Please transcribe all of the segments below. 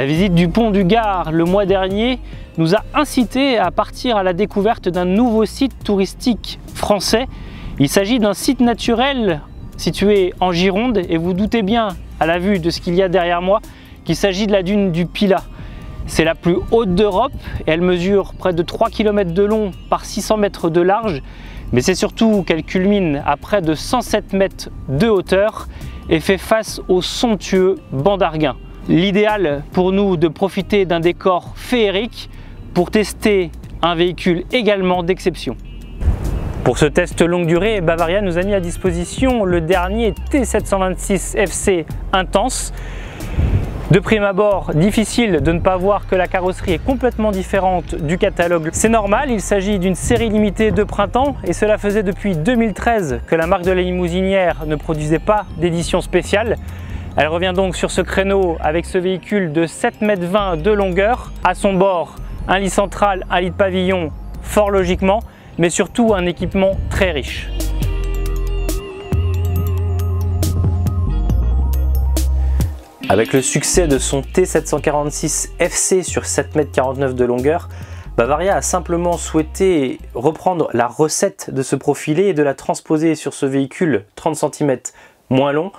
La visite du pont du Gard le mois dernier nous a incité à partir à la découverte d'un nouveau site touristique français. Il s'agit d'un site naturel situé en Gironde et vous doutez bien à la vue de ce qu'il y a derrière moi qu'il s'agit de la dune du Pilat. C'est la plus haute d'Europe et elle mesure près de 3 km de long par 600 mètres de large, mais c'est surtout qu'elle culmine à près de 107 mètres de hauteur et fait face au somptueux Banc d'Arguin. L'idéal pour nous de profiter d'un décor féerique pour tester un véhicule également d'exception. Pour ce test longue durée, Bavaria nous a mis à disposition le dernier T726 FC Intense. De prime abord, difficile de ne pas voir que la carrosserie est complètement différente du catalogue. C'est normal, il s'agit d'une série limitée de printemps et cela faisait depuis 2013 que la marque de la limousinière ne produisait pas d'édition spéciale. Elle revient donc sur ce créneau avec ce véhicule de 7,20 m de longueur. À son bord, un lit central, un lit de pavillon, fort logiquement, mais surtout un équipement très riche. Avec le succès de son T746 FC sur 7,49 m de longueur, Bavaria a simplement souhaité reprendre la recette de ce profilé et de la transposer sur ce véhicule 30 cm moins long.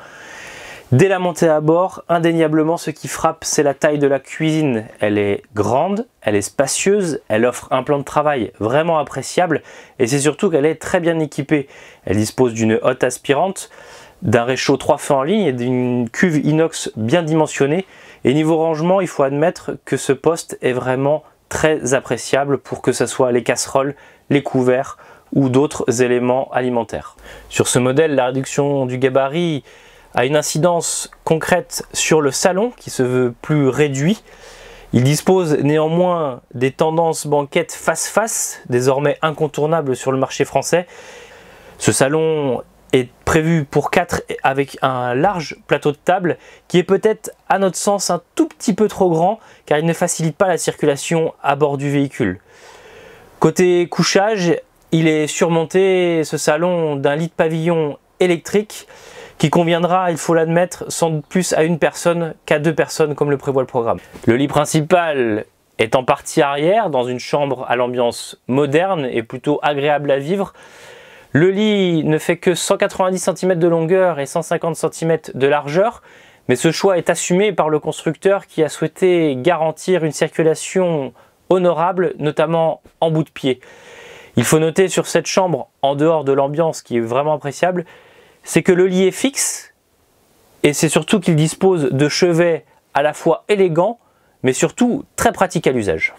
Dès la montée à bord, indéniablement ce qui frappe, c'est la taille de la cuisine. Elle est grande, elle est spacieuse, elle offre un plan de travail vraiment appréciable et c'est surtout qu'elle est très bien équipée. Elle dispose d'une hotte aspirante, d'un réchaud 3 feux en ligne et d'une cuve inox bien dimensionnée. Et niveau rangement, il faut admettre que ce poste est vraiment très appréciable pour que ce soit les casseroles, les couverts ou d'autres éléments alimentaires. Sur ce modèle, la réduction du gabarit a une incidence concrète sur le salon qui se veut plus réduit. Il dispose néanmoins des tendances banquettes face-face, désormais incontournables sur le marché français. Ce salon est prévu pour 4 avec un large plateau de table qui est peut-être à notre sens un tout petit peu trop grand car il ne facilite pas la circulation à bord du véhicule. Côté couchage, il est surmonté ce salon d'un lit de pavillon électrique qui conviendra, il faut l'admettre, sans doute plus à une personne qu'à 2 personnes comme le prévoit le programme. Le lit principal est en partie arrière dans une chambre à l'ambiance moderne et plutôt agréable à vivre. Le lit ne fait que 190 cm de longueur et 150 cm de largeur, mais ce choix est assumé par le constructeur qui a souhaité garantir une circulation honorable, notamment en bout de pied. Il faut noter sur cette chambre, en dehors de l'ambiance qui est vraiment appréciable, c'est que le lit est fixe et c'est surtout qu'il dispose de chevets à la fois élégants, mais surtout très pratiques à l'usage.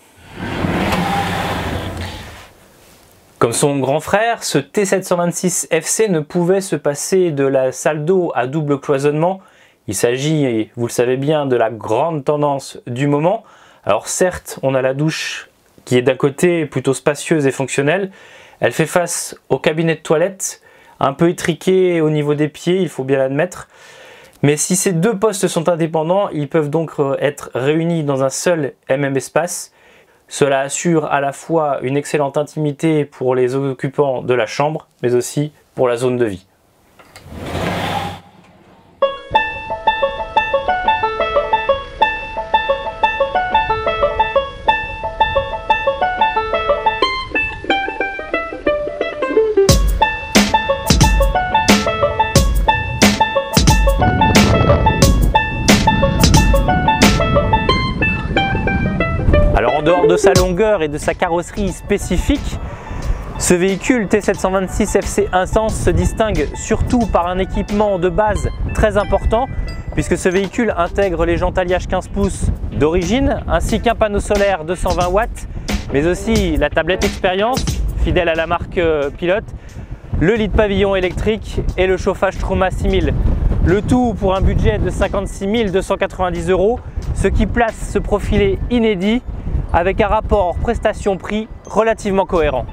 Comme son grand frère, ce T726 FC ne pouvait se passer de la salle d'eau à double cloisonnement. Il s'agit, vous le savez bien, de la grande tendance du moment. Alors certes, on a la douche qui est d'un côté plutôt spacieuse et fonctionnelle. Elle fait face au cabinet de toilette, un peu étriqué au niveau des pieds, il faut bien l'admettre. Mais si ces deux postes sont indépendants, ils peuvent donc être réunis dans un seul et même espace. Cela assure à la fois une excellente intimité pour les occupants de la chambre, mais aussi pour la zone de vie. Alors en dehors de sa longueur et de sa carrosserie spécifique, ce véhicule T726 FC Intense se distingue surtout par un équipement de base très important puisque ce véhicule intègre les jantes alliage 15 pouces d'origine ainsi qu'un panneau solaire 220 watts mais aussi la tablette expérience fidèle à la marque pilote, le lit de pavillon électrique et le chauffage Truma 6000. Le tout pour un budget de 56 290 €, ce qui place ce profilé inédit avec un rapport prestation-prix relativement cohérent.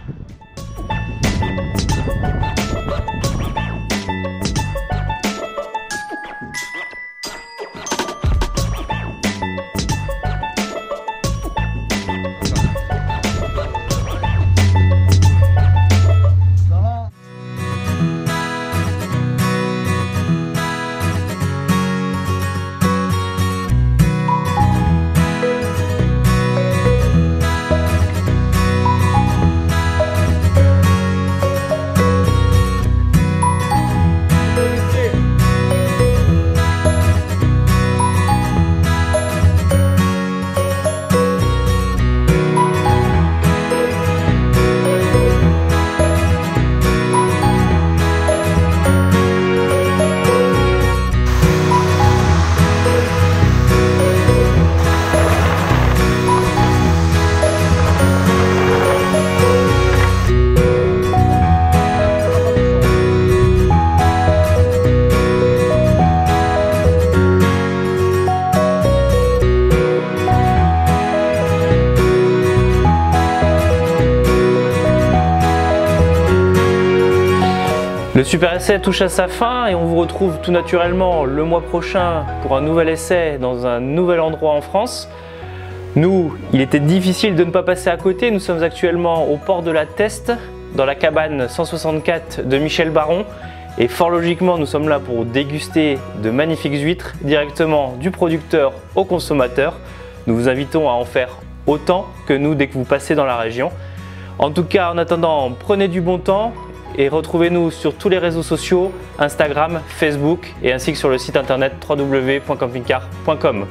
Le super essai touche à sa fin et on vous retrouve tout naturellement le mois prochain pour un nouvel essai dans un nouvel endroit en France. Nous, il était difficile de ne pas passer à côté. Nous sommes actuellement au port de la Teste, dans la cabane 164 de Michel Baron. Et fort logiquement, nous sommes là pour déguster de magnifiques huîtres directement du producteur au consommateur. Nous vous invitons à en faire autant que nous dès que vous passez dans la région. En tout cas, en attendant, prenez du bon temps et retrouvez-nous sur tous les réseaux sociaux, Instagram, Facebook et ainsi que sur le site internet www.campingcar.com.